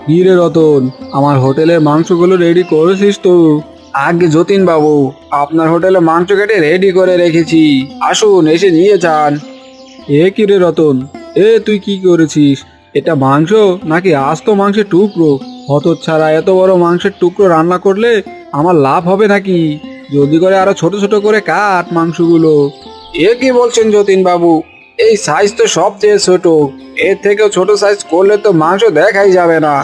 কি রে রতন, আমার হোটেলের মাংসগুলো রেডি করেছিস তো? আগে যতীন বাবু, আপনার হোটেলে মাংস কেটে রেডি করে রেখেছি, আসুন এসে নিয়ে যান। এ কি রে রতন, তুই কি করেছিস? এটা মাংস নাকি আস্ত মাংসের টুকরো? হতচ্ছাড়া, এত বড় মাংসের টুকরো রান্না করলে আমার লাভ হবে নাকি? জলদি করে আরো ছোট ছোট করে কাট মাংসগুলো। এ কি বলছেন যতীন বাবু, এই সাইজ তো সবচেয়ে ছোট, এর থেকেও ছোট সাইজ করলে তো মাংস দেখাই যাবে না।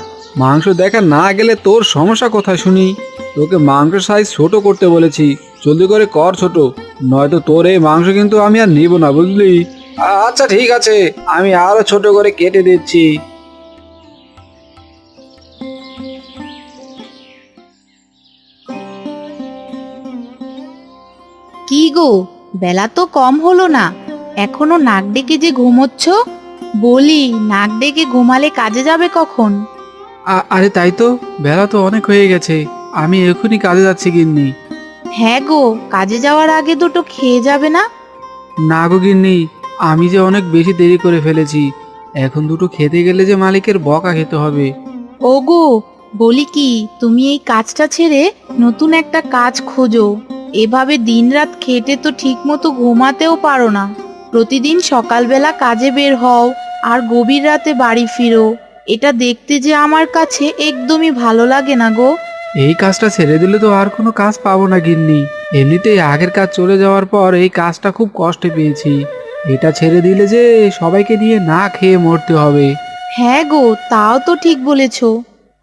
মাংস দেখা না গেলে তোর সমস্যা কোথায় শুনি? তোকে মাংস সাইজ ছোট করতে বলেছি, জলদি করে কর ছোট, নয়তো তোর এই মাংস কিন্তু আমি আর নিব না, বুঝলি? আচ্ছা ঠিক আছে, আমি আরো ছোট করে কেটে দিচ্ছি। কি গো, বেলা তো কম হলো না, এখনো নাক ডেকে যে ঘুমোচ্ছ? বলি, নাক ডেকে ঘুমালে কাজে যাবে কখন? আরে তাই তো, বেলা তো অনেক হয়ে গেছে, আমি এখনই কাজে যাচ্ছি গিন্নি। হ্যাঁ গো, কাজে যাওয়ার আগে দুটো খেয়ে যাবে না? না গো গিন্নি, আমি যে অনেক বেশি দেরি করে ফেলেছি, এখন দুটো খেতে গেলে যে মালিকের বকা খেতে হবে। ওগো, বলি কি, তুমি এই কাজটা ছেড়ে নতুন একটা কাজ খোঁজো। এভাবে দিনরাত খেটে তো ঠিক মতো ঘুমাতেও পারো না। প্রতিদিন সকালবেলা কাজে বের হও আর গভীর রাতে বাড়ি ফিরো। এটা দেখতে যে আমার কাছে একদমই ভালো লাগে না গো। এই কাজটা ছেড়ে দিলে তো আর কোনো কাজ পাবো না গিন্নি। এমনিতেই আগের কাজ চলে যাওয়ার পর এই কাজটা খুব কষ্টে পেয়েছি, এটা ছেড়ে দিলে যে সবাইকে নিয়ে না খেয়ে মরতে হবে। হ্যাঁ গো, তাও তো ঠিক বলেছো।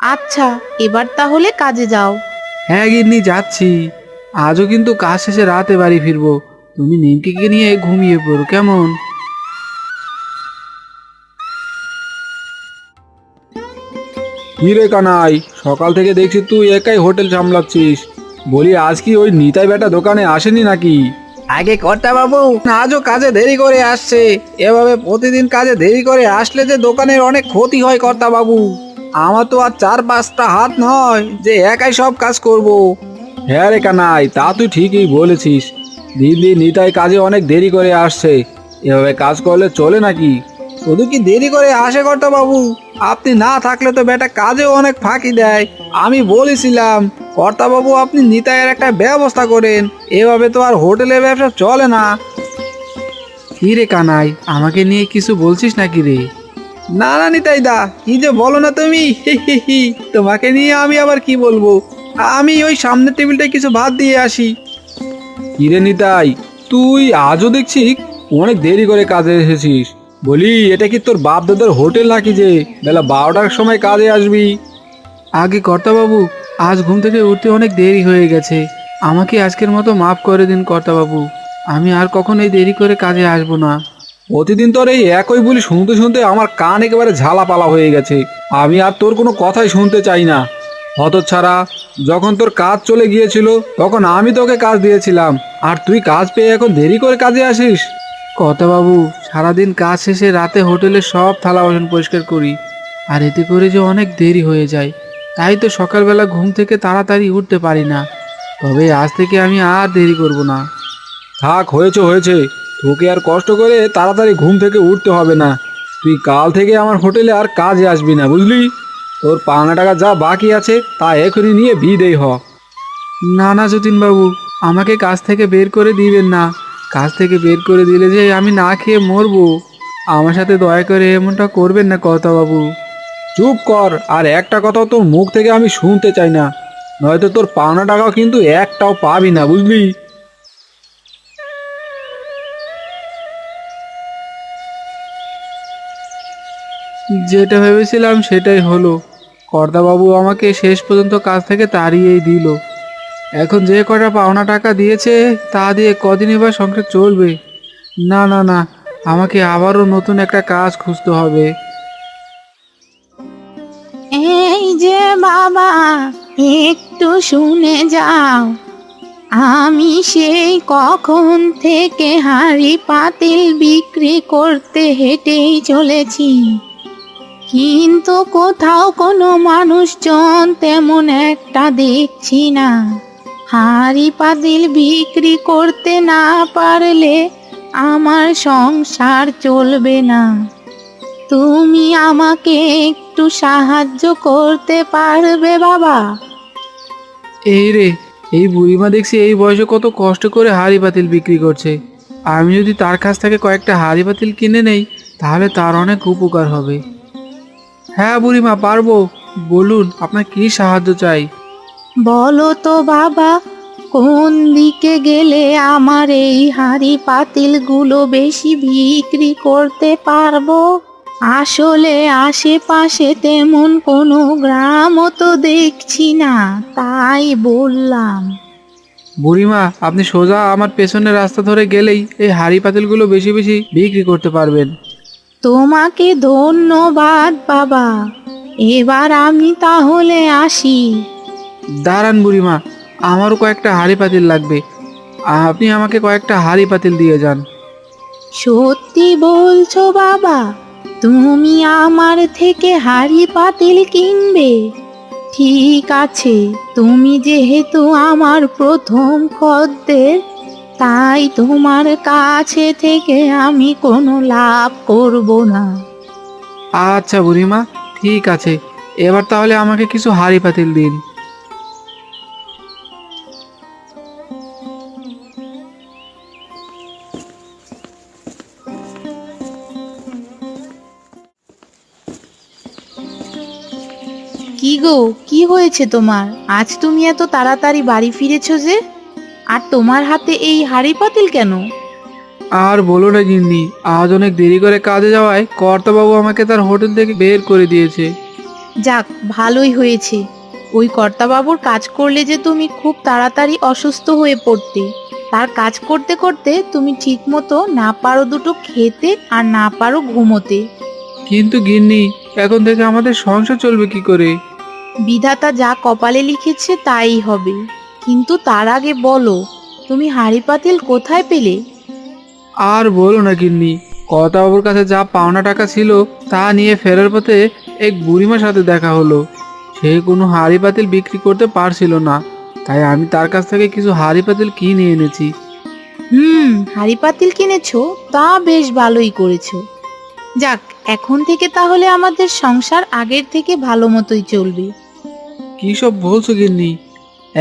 আচ্ছা, এবার তাহলে কাজে যাও। হ্যাঁ গিন্নি, যাচ্ছি। আজও কিন্তু কাজ শেষে রাতে বাড়ি ফিরবো, তুমি নিমকিকে নিয়ে ঘুমিয়ে পড়ো কেমন? কি রে কানাই, সকাল থেকে দেখছি তুই একাই হোটেল সামলাচ্ছিস। বলি, আজ কি ওই নিতাই বেটা দোকানে আসেনি নাকি? আগে কর্তা বাবু, আজও কাজে দেরি করে আসছে। এভাবে প্রতিদিন কাজে দেরি করে আসলে যে দোকানের অনেক ক্ষতি হয় কর্তা বাবু। আমার তো আর 4-5টা হাত নয় যে একাই সব কাজ করব। হ্যাঁ রে কানাই, তা তুই ঠিকই বলেছিস। দিন দিন নিতাই কাজে অনেক দেরি করে আসছে, এভাবে কাজ করলে চলে নাকি? শুধু কি দেরি করে আসে কর্তা বাবু, আপনি না থাকলে তো বেটা কাজেও অনেক ফাঁকি দেয়। আমি বলেছিলাম কর্তা বাবু, আপনি নিতাইয়ের একটা ব্যবস্থা করেন, এভাবে তো আর হোটেলের ব্যবসা চলে না। কি রে কানাই, আমাকে নিয়ে কিছু বলছিস নাকি রে? না না নিতাই দা, কি যে বলো না তুমি, হি হি হি, তোমাকে নিয়ে আমি আবার কি বলবো। আমি ওই সামনের টেবিলটায় কিছু ভাত দিয়ে আসি। কিরে নিতাই, তুই আজও দেখছি অনেক দেরি করে কাজে এসেছিস। বলি, এটা কি তোর বাপ দাদার হোটেল নাকি যে বেলা 12টার সময় কাজে আসবি? আগে কর্তাবাবু, আজ ঘুম থেকে উঠতে অনেক দেরি হয়ে গেছে, আমাকে আজকের মতো মাফ করে দিন কর্তাবাবু। আমি আর কখনো এই দেরি করে কাজে আসবো না। প্রতিদিন তোর এই একই বলি শুনতে শুনতে আমার কান একেবারে ঝালাপালা হয়ে গেছে, আমি আর তোর কোনো কথাই শুনতে চাই না। হতচ্ছাড়া, যখন তোর কাজ চলে গিয়েছিল তখন আমি তোকে কাজ দিয়েছিলাম, আর তুই কাজ পেয়ে এখন দেরি করে কাজে আসিস? বাবু, সারাদিন কাজ শেষে রাতে হোটেলে সব থালা বাসন পরিষ্কার করি, আর এতে করে যে অনেক দেরি হয়ে যায়, তাই তো সকালবেলা ঘুম থেকে তাড়াতাড়ি উঠতে পারি না। তবে আজ থেকে আমি আর দেরি করব না। থাক, হয়েছে হয়েছে, তোকে আর কষ্ট করে তাড়াতাড়ি ঘুম থেকে উঠতে হবে না। তুই কাল থেকে আমার হোটেলে আর কাজে আসবি না, বুঝলি? তোর পাওনা টাকা যা বাকি আছে তা এখনই নিয়ে বিদেয় হ। না না যতীন বাবু, আমাকে কাজ থেকে বের করে দিবেন না। কাজ থেকে বের করে দিলে যে আমি না খেয়ে মরবো। আমার সাথে দয়া করে এমনটা করবেন না বাবু। চুপ কর, আর একটা কথা তোর মুখ থেকে আমি শুনতে চাই না, নয়তো তোর পাওনা টাকাও কিন্তু একটাও পাবি না, বুঝলি? যেটা ভেবেছিলাম সেটাই হলো, কর্তাবাবু আমাকে শেষ পর্যন্ত কাজ থেকে তাড়িয়েই দিল। এখন যে কটা পাওনা টাকা দিয়েছে তা দিয়ে কদিনই বা সংসার চলবে। না না না, আমাকে আবারও নতুন একটা কাজ খুঁজতে হবে। এই যে বাবা, একটু শুনে যাও। আমি সেই কখন থেকে হাঁড়ি পাতিল বিক্রি করতে হেঁটেই চলেছি, কিন্তু কোথাও কোনো মানুষজন তেমন একটা দেখছি না। হাঁড়ি পাতিল বিক্রি করতে না পারলে আমার সংসার চলবে না। তুমি আমাকে একটু সাহায্য করতে পারবে বাবা? এই রে, এই বুড়িমা দেখছি এই বয়সে কত কষ্ট করে হাঁড়ি পাতিল বিক্রি করছে। আমি যদি তার কাছ থেকে কয়েকটা হাঁড়ি পাতিল কিনে নেই তাহলে তার অনেক উপকার হবে। হ্যাঁ বুড়িমা, পারবো। বলুন আপনার কি সাহায্য চাই। বলো তো বাবা, কোন দিকে গেলে আমার এই হাঁড়ি পাতিলগুলো বেশি বিক্রি করতে পারবো? আসলে আশেপাশে তেমন কোনো গ্রামও তো দেখছি না, তাই বললাম। বুড়িমা, আপনি সোজা আমার পেছনের রাস্তা ধরে গেলেই এই হাঁড়ি পাতিলগুলো বেশি বেশি বিক্রি করতে পারবেন। তোমাকে ধন্যবাদ বাবা, এবার আমি তাহলে আসি। দাঁড়ান বুড়িমা, আমারও কয়েকটা হাঁড়ি পাতিল লাগবে। আপনি আমাকে কয়েকটা হাঁড়ি পাতিল দিয়ে যান। সত্যি বলছো বাবা? তুমি আমার থেকে হাঁড়ি পাতিল কিনবে? ঠিক আছে, তুমি যেহেতু আমার প্রথম খদ্দের, তাই তোমার কাছে থেকে আমি কোনো লাভ করব না। আচ্ছা বুড়িমা, ঠিক আছে। এবার তাহলে আমাকে কিছু হাঁড়ি পাতিল দিন। কি গো, কি হয়েছে তোমার? আজ তুমি এত তাড়াতাড়ি বাড়ি ফিরেছো যে? আর তোমার হাতে এই হাঁড়ি পাতিল কেন? আর বলো না গিন্নি, আজ অনেক দেরি করে কাজে যাওয়ায় কর্তাবাবু আমাকে তার হোটেল থেকে বের করে দিয়েছে। যাক, ভালোই হয়েছে। ওই কর্তাবাবুর কাজ করলে যে তুমি খুব তাড়াতাড়ি অসুস্থ হয়ে পড়তে। তার কাজ করতে করতে তুমি ঠিক মতো না পারো দুটো খেতে আর না পারো ঘুমোতে। কিন্তু গিন্নি, এখন থেকে আমাদের সংসার চলবে কি করে? বিধাতা যা কপালে লিখেছে তাই হবে। কিন্তু তার আগে বলো, তুমি হাঁড়ি পাতিল কোথায় পেলে? আর বলো না গিন্নি, কর্তাবাবুর কাছে যা পাওনা টাকা ছিল তা নিয়ে ফেরার পথে এক বুড়িমার সাথে দেখা হলো। সে কোনো হাঁড়ি পাতিল বিক্রি করতে পারছিল না, তাই আমি তার কাছ থেকে কিছু হাঁড়ি পাতিল কিনে এনেছি। হাঁড়ি পাতিল কিনেছো, তা বেশ ভালোই করেছো। যাক, এখন থেকে তাহলে আমাদের সংসার আগের থেকে ভালো মতোই চলবে। কি সব বলছো গিন্নি?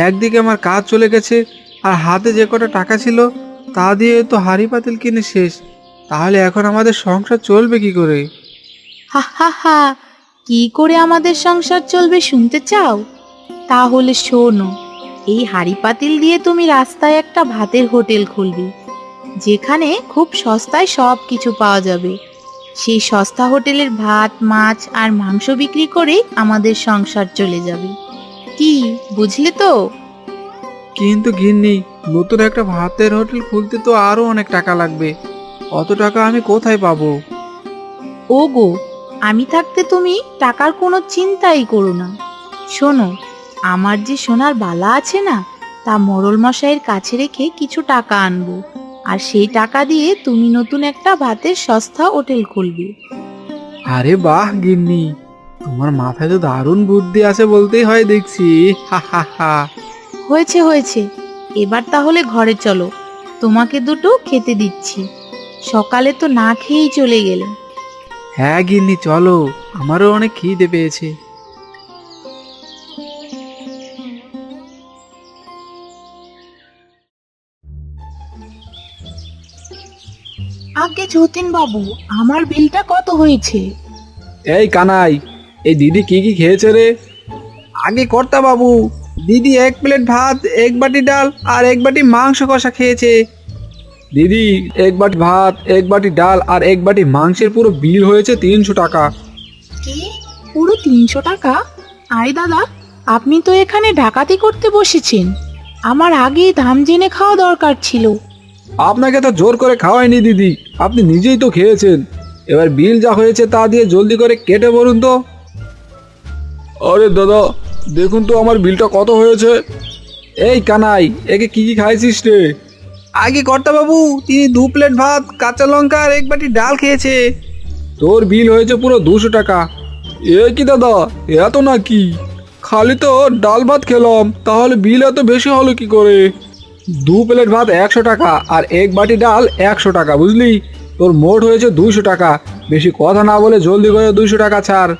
একদিকে আমার কাজ চলে গেছে, আর হাতে যে কটা টাকা ছিল তা দিয়ে তো হাঁড়ি পাতিল কিনে শেষ। তাহলে এখন আমাদের সংসার চলবে কি করে? হা হা হা, কি করে আমাদের সংসার চলবে শুনতে চাও? তাহলে শোনো, এই হাঁড়ি পাতিল দিয়ে তুমি রাস্তায় একটা ভাতের হোটেল খুলবে, যেখানে খুব সস্তায় সব কিছু পাওয়া যাবে। সেই সস্তা হোটেলের ভাত, মাছ আর মাংস বিক্রি করেই আমাদের সংসার চলে যাবে। কি, বুঝলে তো? কিন্তু গিন্নি, নতুন একটা ভাতের হোটেল খুলতে তো আরো অনেক টাকা লাগবে। অত টাকা আমি কোথায় পাবো? ওগো, আমি থাকতে তুমি টাকার কোনো চিন্তাই করো না। শোনো, আমার যে সোনার বালা আছে না, তা মোড়ল মশাইয়ের কাছে রেখে কিছু টাকা আনবো, আর সেই টাকা দিয়ে তুমি নতুন একটা ভাতের সস্তা হোটেল খুলবে। আরে বাহ গিন্নি, তোমার মাথায় তো দারুণ বুদ্ধি আছে বলতেই হয় দেখছি। হা হা হা। হয়েছে হয়েছে, এবার তাহলে ঘরে চলো, তোমাকে দুটো খেতে দিচ্ছি। সকালে তো না খেয়েই চলে গেলে। হ্যাঁ গিন্নি, চলো, আমারও অনেক খিদে পেয়েছে। আগে যতীন বাবু, আমার বিলটা কত হয়েছে? এই কানাই, এই দিদি কি কি খেয়েছে রে? আগে কর্তা বাবু, দিদি 1 প্লেট ভাত, 1 বাটি ডাল আর 1 বাটি মাংস কষা খেয়েছে। দিদি, 1 বাটি ভাত, 1 বাটি ডাল আর 1 বাটি মাংসের পুরো বিল হয়েছে 300 টাকা। কি, পুরো 300 টাকা? আরে দাদা, আপনি তো এখানে ডাকাতি করতে বসেছেন। আমার আগেই দাম জেনে খাওয়া দরকার ছিল। আপনাকে তো জোর করে খাওয়াইনি দিদি, আপনি নিজেই তো খেয়েছেন। এবার বিল যা হয়েছে তা দিয়ে জলদি করে কেটে বলুন তো। আরে দাদা, দেখুন তো আমার বিলটা কত হয়েছে। এই কানাই, একে কি কি খাইছিস রে? আগে কর্তা বাবু, তিনি 2 প্লেট ভাত, কাঁচা লঙ্কা আর 1 বাটি ডাল খেয়েছে। তোর বিল হয়েছে পুরো 200 টাকা। এ কি দাদা, এত নাকি? খালি তো ডাল ভাত খেলাম, তাহলে বিল এত বেশি হলো কি করে? 2 প্লেট ভাত 100 টাকা আর 1 বাটি ডাল 100 টাকা, বুঝলি? তোর মোট হয়েছে 200 টাকা। বেশি কথা না বলে জলদি করে 200 টাকা ছাড়।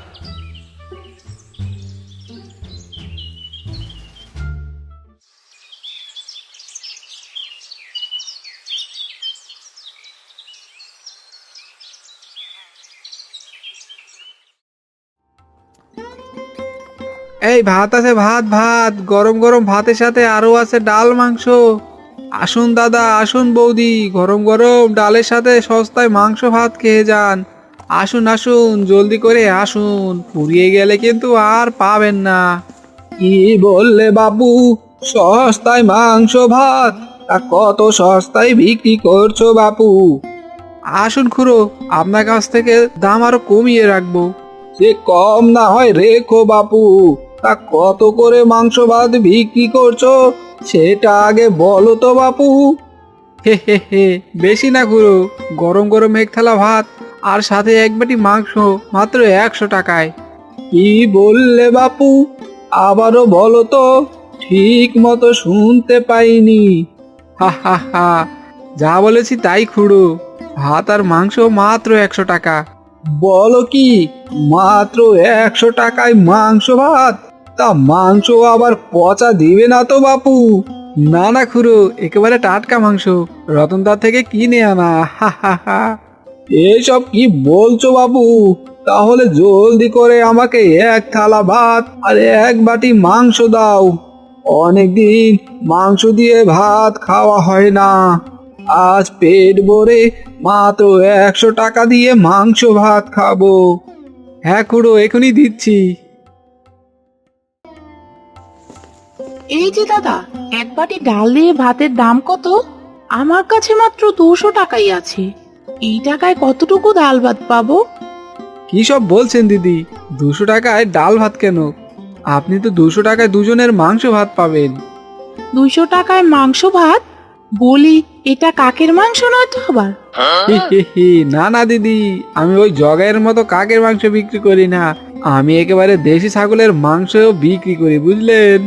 এই ভাত আছে, ভাত ভাত, গরম গরম ভাতের সাথে আরো আছে ডাল মাংস। আসুন দাদা, আসুন বৌদি, গরম গরম ডালের সাথে সস্তায় মাংস ভাত খেয়ে যান। আসুন আসুন, জলদি করে আসুন, ফুরিয়ে গেলে কিন্তু আর পাবেন না। কি বললে বাবু, সস্তায় মাংস ভাত? তা কত সস্তায় বিক্রি করছো বাপু? আসুন খুড়ো, আপনার কাছ থেকে দাম আরো কমিয়ে রাখবো। সে কম না হয় রেখো বাপু, তা কত করে মাংস ভাত বিক্রি করছো সেটা আগে বলো তো বাপু। হে হে হে, বেশি না খুড়ো, গরম গরম এক থালা ভাত আর সাথে এক বাটি মাংস মাত্র 100 টাকায়। কি বললে বাপু, আবারও বলো তো, ঠিক মতো শুনতে পাইনি। হা হা হা, যা বলেছি তাই খুড়ো, ভাত আর মাংস মাত্র 100 টাকা। বলো কি, মাত্র 100 টাকায় মাংস ভাত? তা মাংস আবার পচা দিবে না তো বাপু? না না খুড়ো, একেবারে টাটকা মাংস, রতনদার থেকে কিনে আনা। হা হা হা, এসব কি বলছো বাবু? তাহলে জলদি করে আমাকে এক থালা ভাত আর এক বাটি মাংস দাও। অনেকদিন মাংস দিয়ে ভাত খাওয়া হয় না, আজ পেট ভরে মাত্র 100 টাকা দিয়ে মাংস ভাত খাবো। হ্যাঁ খুড়ো, এখনই দিচ্ছি। এই যে দাদা, এক বাটি ডাল দিয়ে ভাতের দাম কত? আমার কাছে মাত্র 200 টাকাই আছে। এই টাকায় কতটুকু ডাল ভাত পাবো? কি সব বলছেন দিদি, 200 টাকায় ডাল ভাত কেন? আপনি তো 200 টাকায় দুজনের মাংস ভাত পাবেন। 200 টাকায় মাংস ভাত? বলি, এটা কাকের মাংস নয় তো আবার? হি হি হি, না না দিদি, আমি ওই জগাইয়ের মতো কাকের মাংস বিক্রি করি না, আমি একেবারে দেশি ছাগলের মাংস বিক্রি করি, বুঝলেন?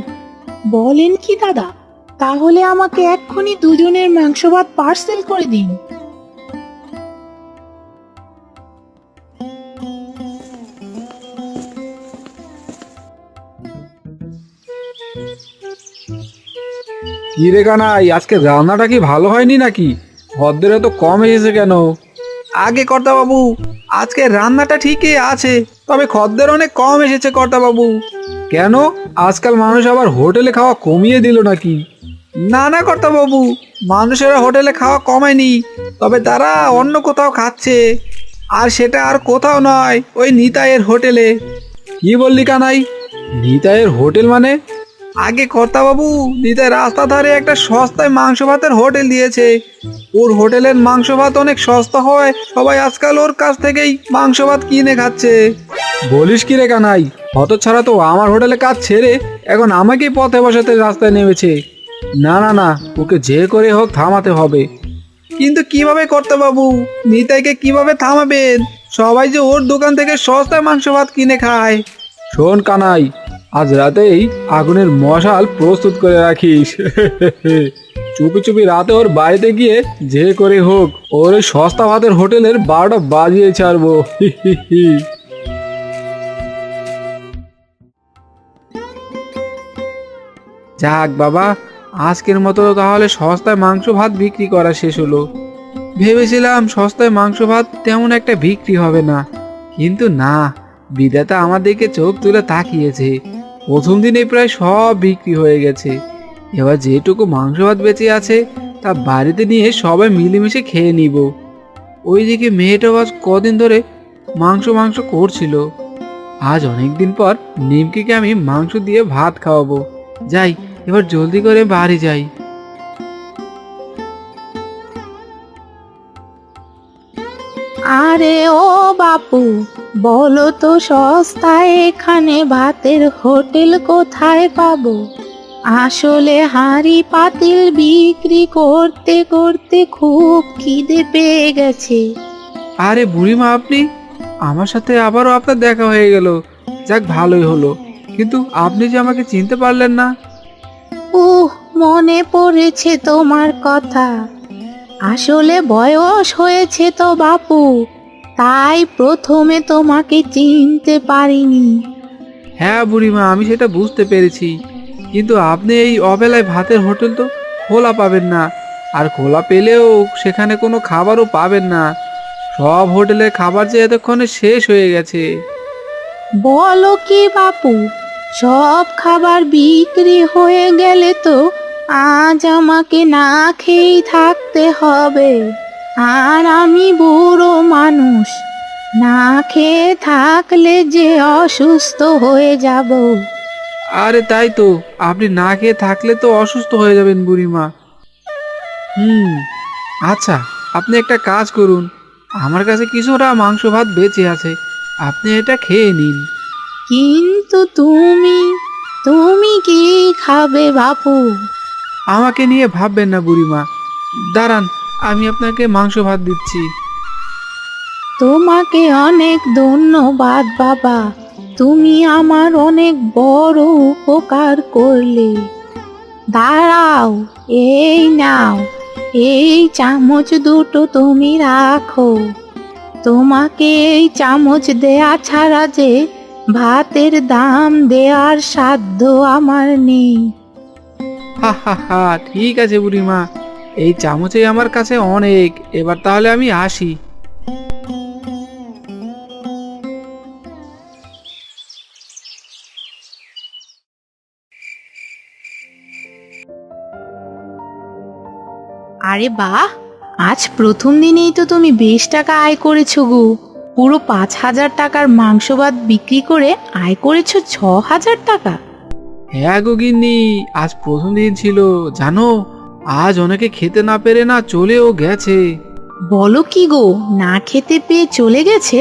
বলেন কি দাদা? তাহলে আমাকে এক্ষুনি দুজনের মাংস ভাত পার্সেল করে দিন। কি রে কানাই, আজকে রান্নাটা কি ভালো হয়নি নাকি? খদ্দের তো কম এসেছে কেন? আগে কর্তা বাবু, আজকে রান্নাটা ঠিকই আছে, তবে খদ্দের অনেক কম এসেছে কর্তা বাবু। কেন, আজকাল মানুষ আবার হোটেলে খাওয়া কমিয়ে দিল নাকি? না না কর্তা বাবু, মানুষেরা হোটেলে খাওয়া কমায়নি, তবে তারা অন্য কোথাও খাচ্ছে, আর সেটা আর কোথাও নয়, ওই নিতাইয়ের হোটেলে। কি বললি কানাই, নিতাইয়ের হোটেল মানে? আগে কর্তা বাবু, নিতাই রাস্তা ধারে একটা সস্তায় মাংস ভাতের হোটেল দিয়েছে। ওর হোটেলের মাংস ভাত অনেক সস্তা হয়, সবাই আজকাল ওর কাছ থেকেই মাংস ভাত কিনে খাচ্ছে। বলিস কি রে কানাই, হতচ্ছাড়া তো আমার হোটেলে কাজ ছেড়ে এখন আমাকেই পথে বসাতে রাস্তায় নেমেছে। না না না, ওকে যে করে হোক থামাতে হবে। কিন্তু কিভাবে করতে বাবু, নিতাইকে কিভাবে থামাবেন? সবাই যে ওর দোকান থেকে সস্তায় মাংস ভাত কিনে খায়। শোন কানাই, আজ রাতেই আগুনের মশাল প্রস্তুত করে রাখিস। চুপি চুপি রাতে ওর বাড়িতে গিয়ে যে করে হোক ওর ওই সস্তা ভাতের হোটেলের 12টা বাজিয়ে ছাড়বো। যাক বাবা, আজকের মতো তাহলে সস্তায় মাংস ভাত বিক্রি করা শেষ হলো। ভেবেছিলাম সস্তায় মাংস ভাত তেমন একটা বিক্রি হবে না, কিন্তু না, বিধাতা আমার দিকে চোখ তুলে তাকিয়েছে। প্রথম দিনে প্রায় সব বিক্রি হয়ে গেছে। এবার যেটুকু মাংস ভাত বেঁচে আছে তা বাড়িতে নিয়ে সবাই মিলেমিশে খেয়ে নিব। ওইদিকে মেয়েটাও আজ কদিন ধরে মাংস মাংস করছিল। আজ অনেকদিন পর নিমকিকে আমি মাংস দিয়ে ভাত খাওয়াবো। যাই, এবার জলদি করে বাড়ি যাই। আরে ও বাপু, বলো তো সস্তায় এখানে ভাতের হোটেল কোথায় পাবো? আসলে হাঁড়ি পাতিল বিক্রি করতে করতে খুব খিদে পেয়ে গেছে। আরে বুড়িমা, আপনি? আমার সাথে আবারও আপনার দেখা হয়ে গেল, যাক ভালোই হলো। কিন্তু আপনি যে আমাকে চিনতে পারলেন না। মনে পড়েছে তোমার কথা। আসলে বয়স হয়েছে তো বাপু, তাই প্রথমে তোমাকে চিনতে পারিনি। হ্যাঁ বুড়িমা, আমি সেটা বুঝতে পেরেছি, কিন্তু আপনি এই অবেলায় ভাতের হোটেল তো খোলা পাবেন না, আর খোলা পেলেও সেখানে কোনো খাবারও পাবেন না। সব হোটেলের খাবার যে এতক্ষণে শেষ হয়ে গেছে। বলো কি বাপু, সব খাবার বিক্রি হয়ে গেলে তো আজ আমাকে না খেয়েই থাকতে হবে। আর আমি বুড়ো মানুষ, না খেয়ে থাকলে যে অসুস্থ হয়ে যাব। আরে তাই তো, আপনি না খেয়ে থাকলে তো অসুস্থ হয়ে যাবেন বুড়িমা। আচ্ছা, আপনি একটা কাজ করুন, আমার কাছে কিছুটা মাংস ভাত বেঁচে আছে, আপনি এটা খেয়ে নিন। কিন্তু তুমি তুমি কি খাবে বাপু? আমাকে নিয়ে ভাববেন না বুড়িমা, দাঁড়ান, আমি আপনাকে মাংস ভাত দিচ্ছি। তোমাকে অনেক ধন্যবাদ বাবা, তুমি আমার অনেক বড় উপকার করলে। দাঁড়াও, এই নাও, এই চামচ দুটো তুমি রাখো। তোমাকে এই চামচ দেয়া ছাড়া যে ভাতের দাম দেওয়ার সাধ্য আমার নেই। হা হা হা, ঠিক আছে বুড়িমা, এই চামচে আমার কাছে অনেক, এবার তাহলে আমি আসি। আরে বাহ, আজ প্রথম দিনেই তো তুমি বেশ টাকা আয় করেছো গো। পুরো 5,000 টাকার মাংস ভাত বিক্রি করে আয় করেছো 6,000 টাকা। হ্যাঁ গো গিন্নি, আজ প্রথম দিন ছিল জানো, আজ অনেকে খেতে না পেরে না চলেও গেছে। বলো কি গো, না খেতে পেয়ে চলে গেছে?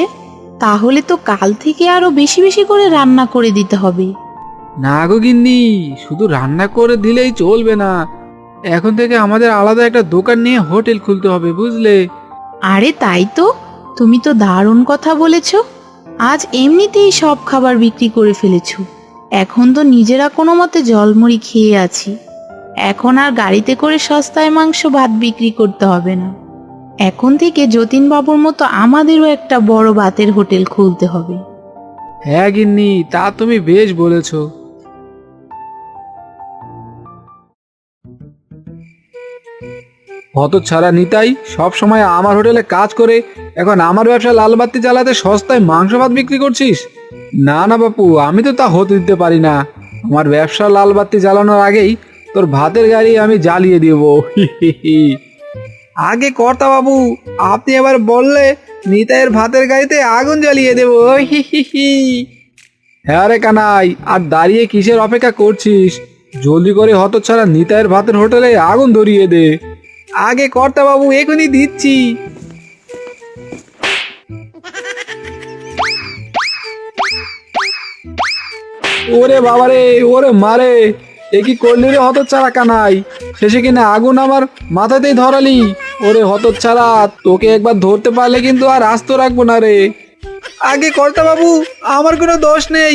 তাহলে তো কাল থেকে আরো বেশি বেশি করে রান্না করে দিতে হবে। না গো গিন্নি, শুধু রান্না করে দিলেই চলবে না, এখন থেকে আমাদের আলাদা একটা দোকান নিয়ে হোটেল খুলতে হবে, বুঝলে? আরে তাই তো, তুমি তো দারুণ কথা বলেছো। আজ এমনিতেই সব খাবার বিক্রি করে ফেলেছো, এখন তো নিজেরা কোনো মতে জলমুড়ি খেয়ে আছি। এখন আর গাড়িতে করে সস্তায় মাংস ভাত বিক্রি করতে হবে না। এখন থেকে যতীন বাবুর মতো আমাদেরও একটা বড় ভাতের হোটেল খুলতে হবে। হ্যাঁ গিন্নি, তা তুমি বেশ বলেছ। হতচ্ছাড়া নিতাই সব সময় আমার হোটেলে কাজ করে এখন আমার ব্যবসা লালবাতি জ্বালাতে সস্তায় মাংস ভাত বিক্রি করছিস? না না বাপু, আমি তো তা হতে দিতে পারি না। আমার ব্যবসা লালবাতি জ্বালানোর আগেই তোর ভাতের গাড়ি আমি জ্বালিয়ে দেব। আগে কর্তা বাবু, আপনি এবার বললে নিতাইয়ের ভাতের গাড়িতে আগুন জ্বালিয়ে দেব। হ্যাঁ রে কানাই, আর দাঁড়িয়ে কিসের অপেক্ষা করছিস? জলদি করে হতচ্ছাড়া নিতাইয়ের ভাতের হোটেলে আগুন ধরিয়ে দে। আগে কর্তা বাবু, এখনই দিচ্ছি। ওরে বাবারে, ওরে মারে, এ কি করলি রে হতচ্ছাড়া কানাই? শেষে কিনা আগুন আমার মাথাতেই ধরালি। ওরে হতচ্ছাড়া, তোকে একবার ধরতে পারলে কিন্তু আর আস্ত রাখবো না রে। আগে কর্তা বাবু, আমার কোনো দোষ নেই,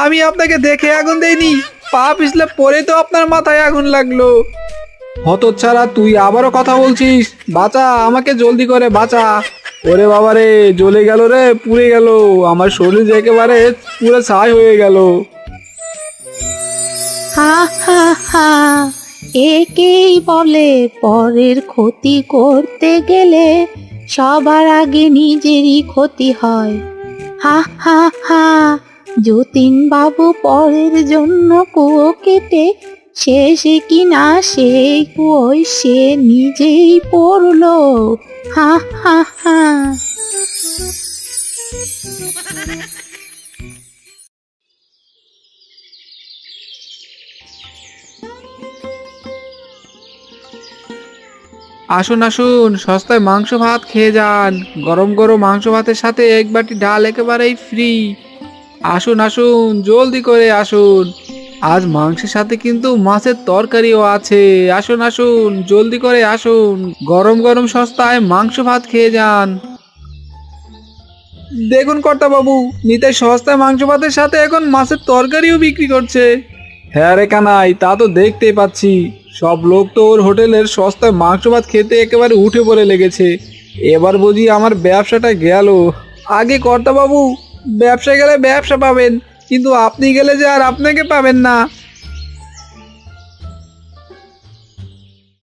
আমি আপনাকে দেখে আগুন দেইনি, পা পিছলে পরে তো আপনার মাথায় আগুন লাগলো। হতচ্ছাড়া, তুই আবারও কথা বলছিস? বাঁচা, আমাকে জলদি করে বাঁচা। ওরে বাবারে, জ্বলে গেল রে, পুড়ে গেল, আমার শরীর একেবারে পুরো ছাই হয়ে গেল। হা হা হা, একেই বলে পরের ক্ষতি করতে গেলে সবার আগে নিজেরই ক্ষতি হয়। হা হা হা, যতীন বাবু পরের জন্য কুয়ো কেটে শেষে কিনা সেই কুয়োয় সে নিজেই পড়লো। হা হা হা। আসুন আসুন, সস্তায় মাংস ভাত খেয়ে যান, গরম গরম মাংস ভাতের সাথে এক বাটি ডাল একেবারেই ফ্রি। আসুন আসুন, জলদি করে আসুন, আজ মাংসের সাথে কিন্তু মাছের তরকারিও আছে। আসুন আসুন, জলদি করে আসুন, গরম গরম সস্তায় মাংস ভাত খেয়ে যান। দেখুন কর্তা বাবু, নিতাই সস্তায় মাংস ভাতের সাথে এখন মাছের তরকারিও বিক্রি করছে। হ্যাঁ রে কানাই, তা তো দেখতেই পাচ্ছি, সব লোক তো ওর হোটেলের সস্তায় মাংস ভাত খেতে একেবারে উঠে পড়ে লেগেছে। এবার বুঝি আমার ব্যবসাটা গেল। আগে কর্তা বাবু, ব্যবসা গেলে ব্যবসা পাবেন, কিন্তু আপনি গেলে যে আর আপনাকে পাবেন না।